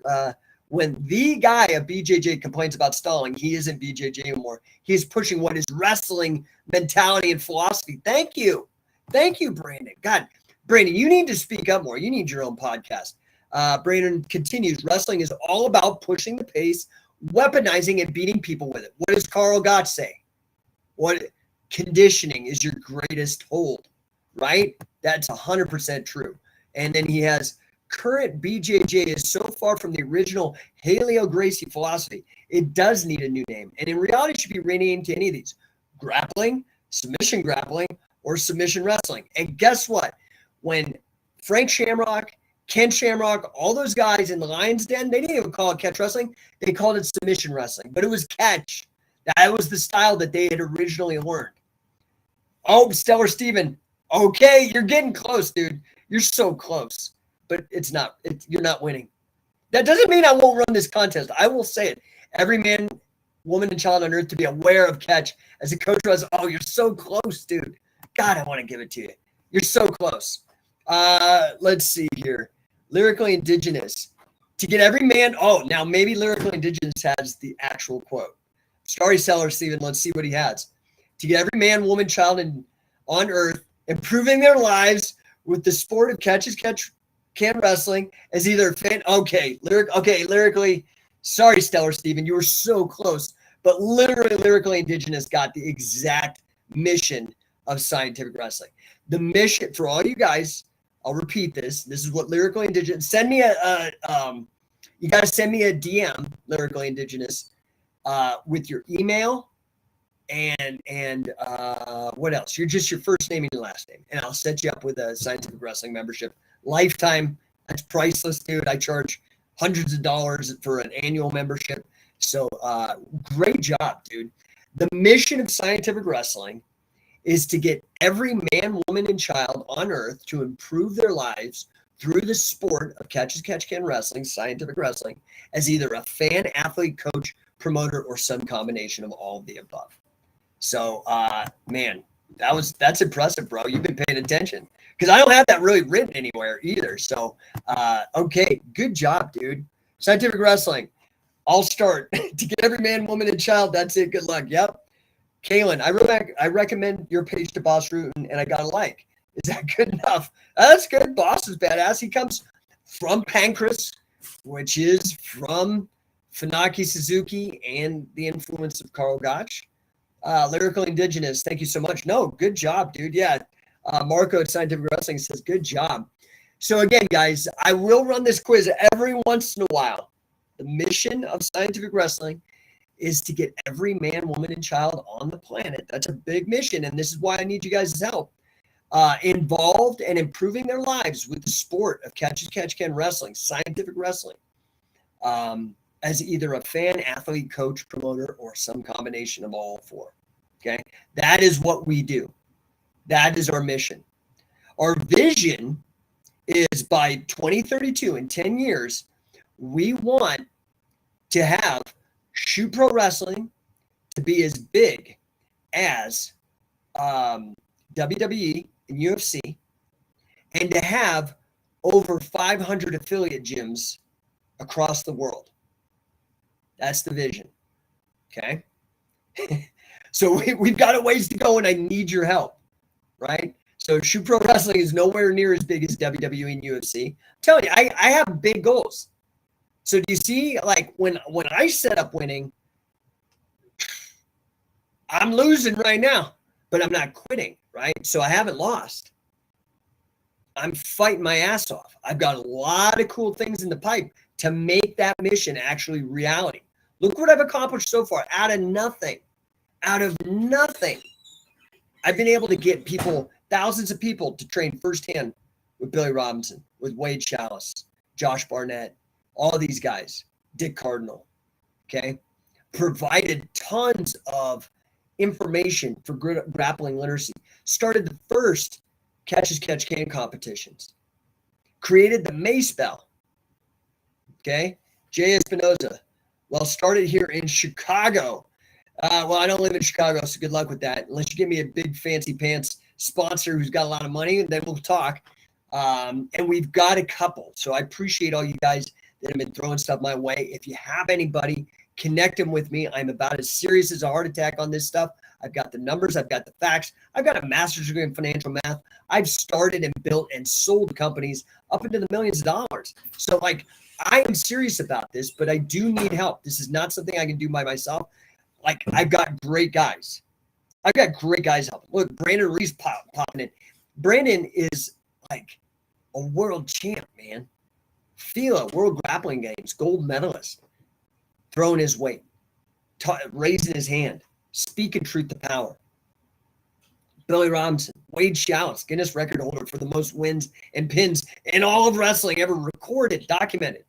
When the guy of BJJ complains about stalling, he isn't BJJ anymore. He's pushing what is wrestling mentality and philosophy. Thank you, Brandon. God, Brandon, you need to speak up more. You need your own podcast. Brandon continues. Wrestling is all about pushing the pace, weaponizing and beating people with it. What does Carl Gotch say? What conditioning is your greatest hold, right? That's 100% true. And then he has current BJJ is so far from the original Helio Gracie philosophy. It does need a new name. And in reality, it should be renamed to any of these: grappling, submission grappling, or submission wrestling. And guess what? When Frank Shamrock, Ken Shamrock, all those guys in the Lion's Den, they didn't even call it catch wrestling. They called it submission wrestling, but it was catch. That was the style that they had originally learned. Oh, Stellar Steven. Okay, you're getting close, dude. You're so close, but it's not. You're not winning. That doesn't mean I won't run this contest. I will say it. Every man, woman, and child on earth to be aware of catch. As a coach was, oh, you're so close, dude. God, I want to give it to you. You're so close. Let's see here. Lyrically Indigenous. To get every man. Oh, now maybe Lyrically Indigenous has the actual quote. Storyteller Steven, let's see what he has. To get every man, woman, child on earth improving their lives with the sport of can wrestling as either a fan. Lyrically. Sorry, Stellar Steven, you were so close. But Lyrically Indigenous got the exact mission of Scientific Wrestling. The mission for all you guys, I'll repeat this. This is what Lyrically Indigenous. Send me you got to send me a DM, Lyrically Indigenous, with your email and what else? You're just your first name and your last name, and I'll set you up with a Scientific Wrestling membership, lifetime. That's priceless, dude. I charge hundreds of dollars for an annual membership. So great job, dude. The mission of Scientific Wrestling is to get every man, woman, and child on earth to improve their lives through the sport of catch-as-catch-can wrestling, Scientific Wrestling, as either a fan, athlete, coach, promoter, or some combination of all of the above. So, man, that's impressive, bro. You've been paying attention because I don't have that really written anywhere either. So, okay, good job, dude. Scientific Wrestling. I'll start to get every man, woman, and child. That's it. Good luck. Yep. Kaylin, I recommend your page to Boss Root, and I got a like. Is that good enough? That's good. Boss is badass. He comes from Pancras, which is from Funaki Suzuki and the influence of Carl Gotch. Lyrical Indigenous, thank you so much. No, good job, dude. Yeah. Marco at Scientific Wrestling says, good job. So again, guys, I will run this quiz every once in a while. The mission of Scientific Wrestling is to get every man, woman, and child on the planet. That's a big mission, and this is why I need you guys' help. Involved and improving their lives with the sport of catch-as-catch-can wrestling, Scientific Wrestling, as either a fan, athlete, coach, promoter, or some combination of all four. Okay? That is what we do. That is our mission. Our vision is by 2032, in 10 years, we want to have Shoot Pro Wrestling to be as big as WWE and UFC, and to have over 500 affiliate gyms across the world. That's the vision. Okay. So we've got a ways to go, and I need your help, right? So Shoot Pro Wrestling is nowhere near as big as WWE and UFC. I'm telling you, I have big goals. So do you see, like, when I set up winning, I'm losing right now, but I'm not quitting, right? So I haven't lost. I'm fighting my ass off. I've got a lot of cool things in the pipe to make that mission actually reality. Look what I've accomplished so far out of nothing. Out of nothing. I've been able to get people, thousands of people, to train firsthand with Billy Robinson, with Wade Chalice, Josh Barnett, all these guys, Dick Cardinal, okay? Provided tons of information for grappling literacy. Started the first catch as catch can competitions. Created the Mace Bell, okay? Jay Espinoza. Well, started here in Chicago. Well, I don't live in Chicago, so good luck with that. Unless you give me a big fancy pants sponsor who's got a lot of money, then we'll talk. And we've got a couple. So I appreciate all you guys that have been throwing stuff my way. If you have anybody, connect them with me. I'm about as serious as a heart attack on this stuff. I've got the numbers. I've got the facts. I've got a master's degree in financial math. I've started and built and sold companies up into the millions of dollars. So, like, I am serious about this, but I do need help. This is not something I can do by myself. Like, I've got great guys. I've got great guys helping. Look, Brandon Reese popping in. Brandon is like a world champ, man. FILA, World Grappling Games, gold medalist. Throwing his weight, raising his hand, speaking truth to power. Billy Robinson, Wade Chalice, Guinness record holder for the most wins and pins in all of wrestling ever recorded, documented.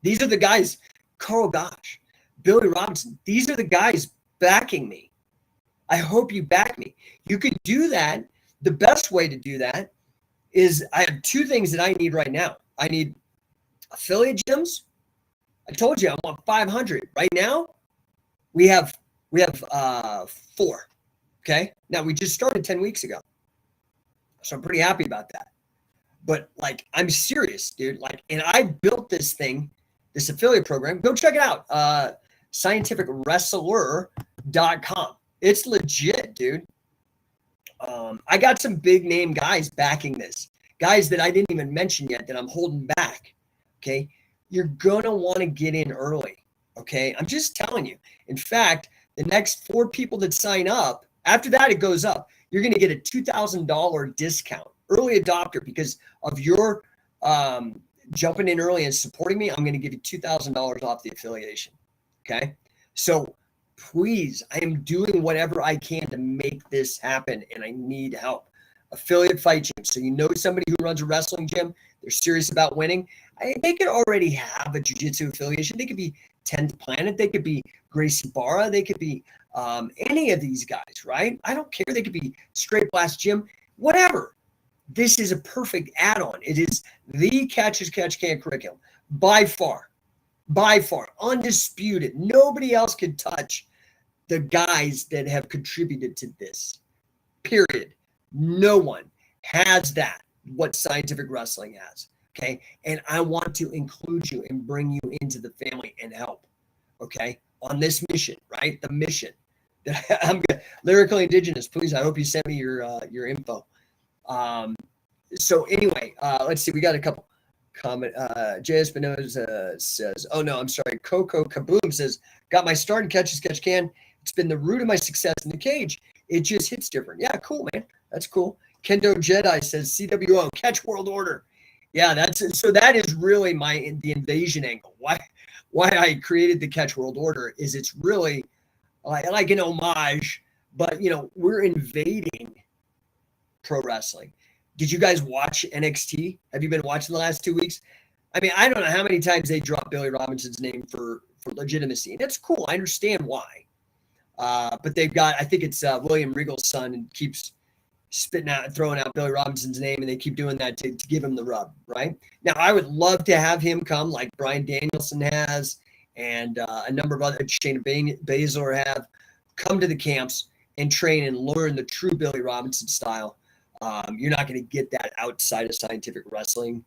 These are the guys, Carl Gosh, Billy Robinson. These are the guys backing me. I hope you back me. You could do that. The best way to do that is I have two things that I need right now. I need affiliate gyms. I told you I want 500. Right now, we have 4. Okay. Now we just started 10 weeks ago. So I'm pretty happy about that. But like, I'm serious, dude. Like, and I built this thing, this affiliate program. Go check it out. Scientificwrestler.com. It's legit, dude. I got some big name guys backing this. Guys that I didn't even mention yet that I'm holding back. Okay. You're going to want to get in early. Okay. I'm just telling you. In fact, the next 4 people that sign up, after that, it goes up. You're going to get a $2,000 discount, early adopter, because of your jumping in early and supporting me. I'm going to give you $2,000 off the affiliation. Okay. So please, I am doing whatever I can to make this happen, and I need help. Affiliate fight gym. So you know somebody who runs a wrestling gym, they're serious about winning. They could already have a jiu-jitsu affiliation. They could be 10th Planet. They could be Gracie Barra. They could be any of these guys, right? I don't care. They could be Straight Blast Gym, whatever. This is a perfect add-on. It is the Catch as Catch Can curriculum by far, undisputed. Nobody else could touch the guys that have contributed to this, period. No one has that, what Scientific Wrestling has, okay? And I want to include you and bring you into the family and help, okay? On this mission, right? The mission that I'm good. Lyrically Indigenous, please, I hope you send me your info. So anyway, let's see. We got a couple comment. Jay Espinoza says, oh no, I'm sorry. Coco Kaboom says, got my start in Catch as Catch Can. It's been the root of my success in the cage. It just hits different. Yeah, cool, man. That's cool. Kendo Jedi says CWO, Catch World Order. Yeah, that's it. So that is really the invasion angle. Why I created the Catch World Order is it's really like an homage, but you know, we're invading pro wrestling. Did you guys watch NXT? Have you been watching the last 2 weeks? I mean, I don't know how many times they dropped Billy Robinson's name for legitimacy. And that's cool. I understand why. But they've got, I think it's William Regal's son, and keeps spitting out, throwing out Billy Robinson's name, and they keep doing that to give him the rub, right? Now, I would love to have him come like Brian Danielson has, and a number of other, Shayna Baszler have, come to the camps and train and learn the true Billy Robinson style. You're not going to get that outside of scientific wrestling.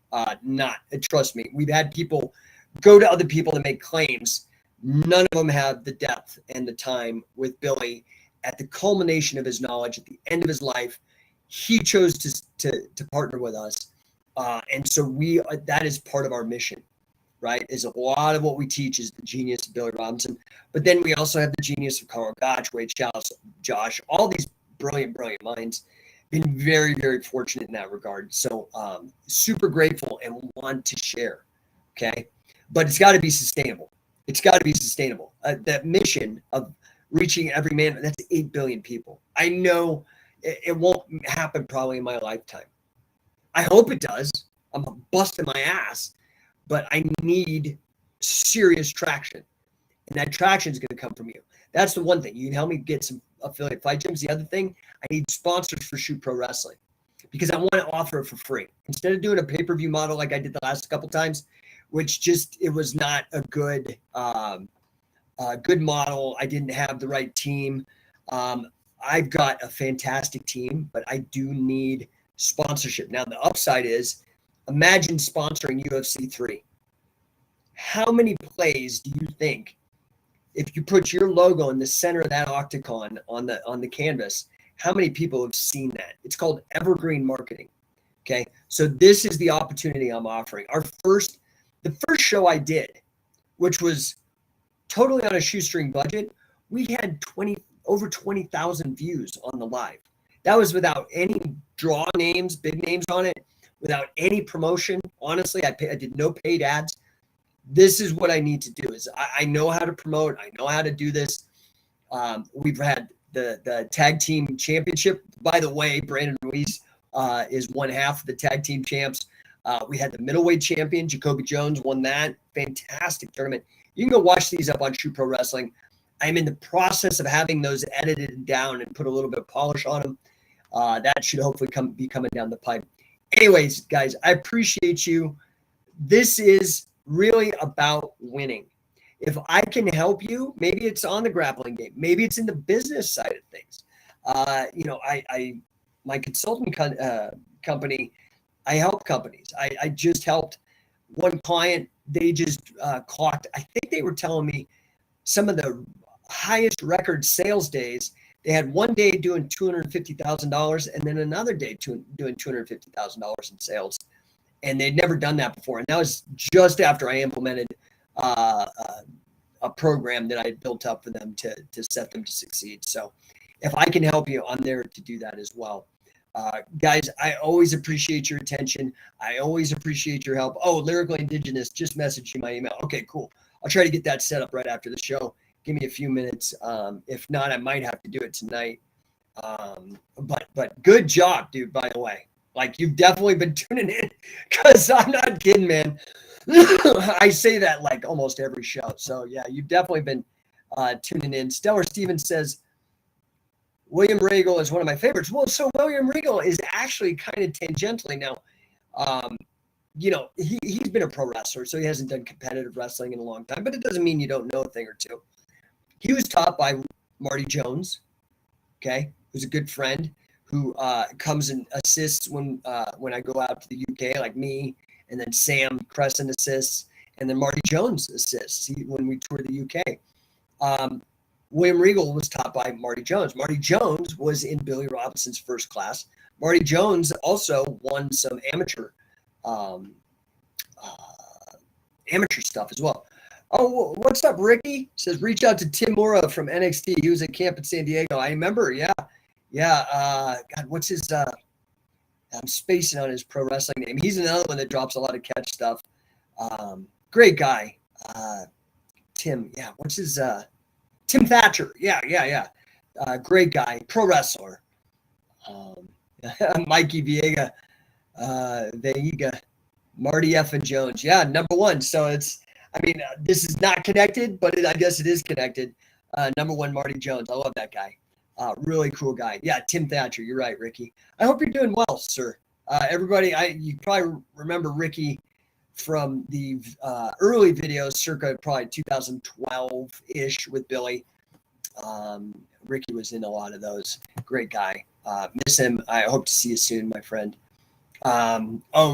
Trust me, we've had people go to other people to make claims. None of them have the depth and the time with Billy. At the culmination of his knowledge, at the end of his life, he chose to partner with us. And so that is part of our mission, right? Is a lot of what we teach is the genius of Billy Robinson. But then we also have the genius of Carl Gotch, Wade Challis, Josh, all these brilliant, brilliant minds. Been very, very fortunate in that regard. So super grateful and want to share, okay? But it's got to be sustainable. It's got to be sustainable. That mission of reaching every man, that's 8 billion people. I know it won't happen probably in my lifetime. I hope it does. I'm busting my ass, but I need serious traction. And that traction is going to come from you. That's the one thing. You can help me get some affiliate fight gyms. The other thing, I need sponsors for Shoot Pro Wrestling because I want to offer it for free. Instead of doing a pay-per-view model like I did the last couple times, which it was not a good model. I didn't have the right team. I've got a fantastic team, but I do need sponsorship. Now, the upside is, imagine sponsoring UFC 3. How many plays do you think, if you put your logo in the center of that octagon on the canvas, how many people have seen that? It's called evergreen marketing. Okay, so this is the opportunity I'm offering. The first show I did, which was totally on a shoestring budget, we had over 20,000 views on the live. That was without any draw names, big names on it, without any promotion. Honestly, I did no paid ads. This is what I need to do. Is I know how to promote. I know how to do this. We've had the tag team championship. By the way, Brandon Ruiz is one half of the tag team champs. We had the middleweight champion, Jacoby Jones, won that. Fantastic tournament. You can go watch these up on Shoot Pro Wrestling. I'm in the process of having those edited down and put a little bit of polish on them. That should hopefully be coming down the pipe. Anyways, guys, I appreciate you. This is really about winning. If I can help you, maybe it's on the grappling game. Maybe it's in the business side of things. My consultant company, I help companies. I just helped one client. They just clocked, I think they were telling me some of the highest record sales days. They had one day doing $250,000 and then another day doing $250,000 in sales. And they'd never done that before. And that was just after I implemented a program that I had built up for them to set them to succeed. So if I can help you, I'm there to do that as well. Guys, I always appreciate your attention. I always appreciate your help. Oh, Lyrical Indigenous just messaged you my email. Okay, cool. I'll try to get that set up right after the show. Give me a few minutes. If not, I might have to do it tonight. But good job, dude, by the way. Like, you've definitely been tuning in, because I'm not kidding, man. I say that like almost every show. So, yeah, you've definitely been tuning in. Stellar Stevens says, William Regal is one of my favorites. Well, so William Regal is actually kind of tangentially now. He's been a pro wrestler, so he hasn't done competitive wrestling in a long time. But it doesn't mean you don't know a thing or two. He was taught by Marty Jones, okay, who's a good friend, who comes and assists when I go out to the UK, like me, and then Sam Crescent assists, and then Marty Jones assists when we tour the UK. William Regal was taught by Marty Jones. Marty Jones was in Billy Robinson's first class. Marty Jones also won some amateur stuff as well. Oh, what's up, Ricky? Says, reach out to Tim Mora from NXT. He was at camp in San Diego. I remember, yeah. God, what's his, I'm spacing on his pro wrestling name. He's another one that drops a lot of catch stuff. Great guy. Tim, yeah, what's his, Tim Thatcher. Yeah. Great guy, pro wrestler. Mikey Viega, Marty F. and Jones. Yeah, number one. So this is not connected, but I guess it is connected. Number one, Marty Jones. I love that guy. Really cool guy. Yeah, Tim Thatcher. You're right, Ricky. I hope you're doing well, sir. Everybody, you probably remember Ricky from the early videos, circa probably 2012-ish with Billy. Ricky was in a lot of those. Great guy. Miss him. I hope to see you soon, my friend.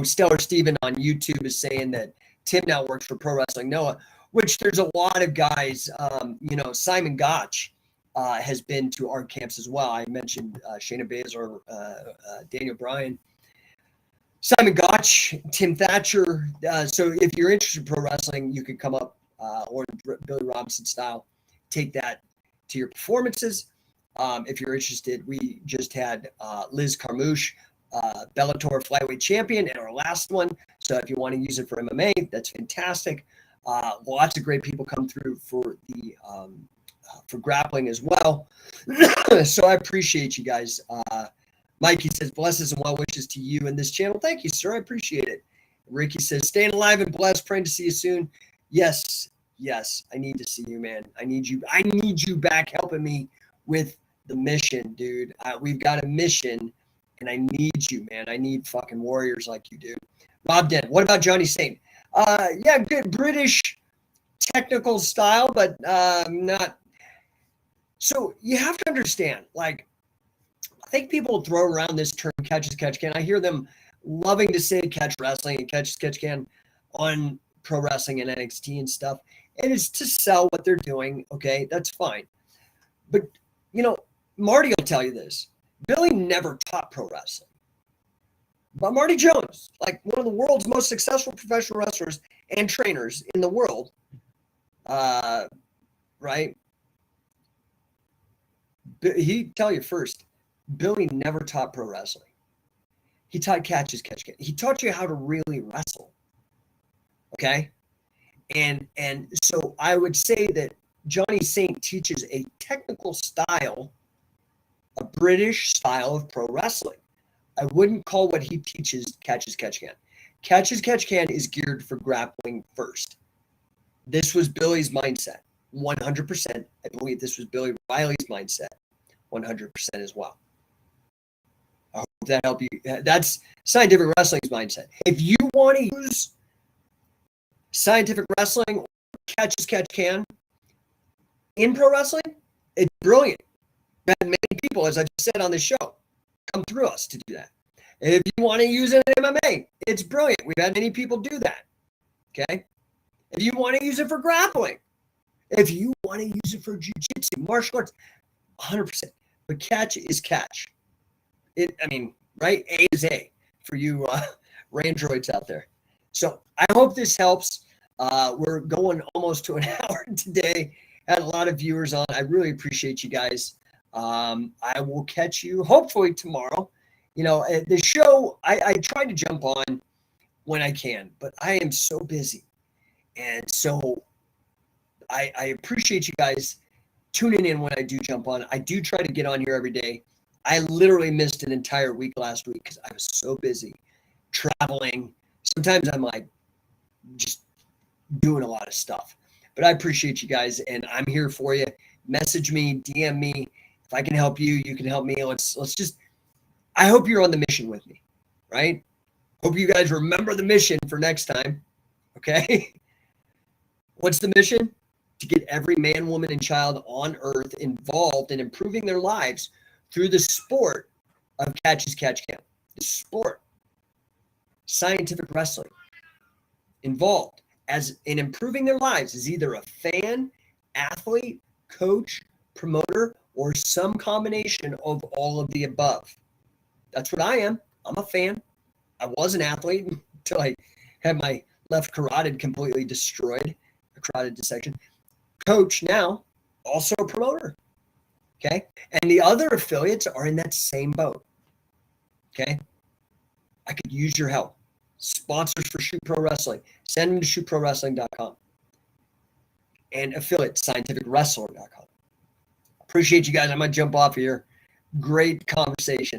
Stellar Steven on YouTube is saying that Tim now works for Pro Wrestling Noah, which there's a lot of guys. Simon Gotch has been to our camps as well. I mentioned Shayna Baszler, Daniel Bryan, Simon Gotch, Tim Thatcher. So if you're interested in pro wrestling, you could come up or Billy Robinson style, take that to your performances. If you're interested, we just had Liz Carmouche, Bellator flyweight champion in our last one. So if you want to use it for MMA, that's fantastic. Lots of great people come through for the for grappling as well. So I appreciate you guys. Mikey says, blessings and well wishes to you and this channel. Thank you, sir. I appreciate it. Ricky says, staying alive and blessed, praying to see you soon. Yes, I need to see you, man. I need you back helping me with the mission, dude. We've got a mission, and I need you, man. I need fucking warriors like you, dude. Rob Dent, what about Johnny Saint? Yeah, good British technical style, but not. So you have to understand, like, I think people throw around this term catch as catch can. I hear them loving to say catch wrestling and catch as catch can on pro wrestling and NXT and stuff. And it's to sell what they're doing. Okay, that's fine. But, Marty will tell you this. Billy never taught pro wrestling. But Marty Jones, like one of the world's most successful professional wrestlers and trainers in the world, right? He'd tell you first, Billy never taught pro wrestling. He taught catch as catch can. He taught you how to really wrestle. Okay? And so I would say that Johnny Saint teaches a technical style, a British style of pro wrestling. I wouldn't call what he teaches catch as catch can. Catch as catch can is geared for grappling first. This was Billy's mindset, 100%. I believe this was Billy Riley's mindset, 100% as well. I hope that helped you. That's scientific wrestling's mindset. If you want to use scientific wrestling or catch as catch can in pro wrestling, it's brilliant. We've had many people, as I just said on the show, come through us to do that. If you want to use it in MMA, it's brilliant. We've had many people do that. Okay? If you want to use it for grappling, if you want to use it for jiu-jitsu, martial arts, 100%. But catch is catch. Right? A is A for you Randroids out there. So I hope this helps. We're going almost to an hour today. Had a lot of viewers on. I really appreciate you guys. I will catch you hopefully tomorrow. The show, I try to jump on when I can, but I am so busy. And so I appreciate you guys tuning in when I do jump on. I do try to get on here every day. I literally missed an entire week last week because I was so busy traveling. Sometimes I'm like just doing a lot of stuff. But I appreciate you guys, and I'm here for you. Message me, DM me. If I can help you, you can help me. Let's just, I hope you're on the mission with me, right? Hope you guys remember the mission for next time, okay? What's the mission? To get every man, woman, and child on earth involved in improving their lives through the sport of catch as catch can. The sport, scientific wrestling, involved as in improving their lives as either a fan, athlete, coach, promoter, or some combination of all of the above. That's what I am. I'm a fan. I was an athlete until I had my left carotid completely destroyed, a carotid dissection. Coach now, also a promoter. Okay. And the other affiliates are in that same boat. Okay. I could use your help. Sponsors for Shoot Pro Wrestling, send them to shootprowrestling.com. And affiliate, scientificwrestler.com. Appreciate you guys. I'm going to jump off here. Great conversation.